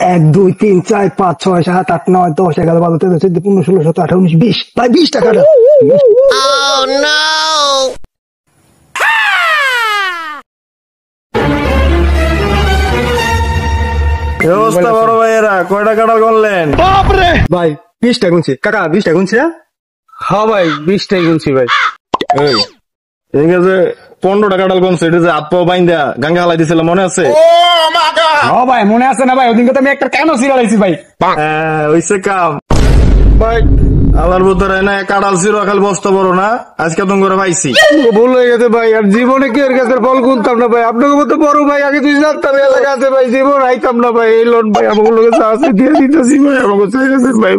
1 2 3 4 5 6 7 8 9 10 11 12 13 14 15 16 17 18 19 20 ভাই 20 টাকা দাও। ব্যবস্থা বড় ভাইয়েরা কয়টা কাটাল করলেন? ভাই 20 টাকা গুনছি কাকা 20 টাকা গুনছি। হ্যাঁ ভাই 20 টাই গুনছি ভাই। ঠিক আছে 15টা কাটাল কমছে, এটা যে আপা বাইন্দা গাঙ্গা হালাই দিছিল মনে আছে? ও ভাই মনে আছে না ভাই, ওদিনকে তো আমি একটা কেন সিরালাইছি ভাই। হ্যাঁ হইছে কাম ভাই। আল্লাহর ভিতরে না কাটাল ছিল খালি বস্তা বড় না, আজকে তুমি করে পাইছি। ভুল হয়ে গেছে ভাই, আর জীবনে কি এর গাছের ফল গুনতাম না ভাই। আপনাকে মতো বড় ভাই আগে তুই জানতাম এলাকাতে ভাই, জীবন আইতাম না ভাই। এই লোন ভাই আমার লোকের সাহায্য দিয়ে দিতেছি ভাই, আমাকে চাই গেছে ভাই।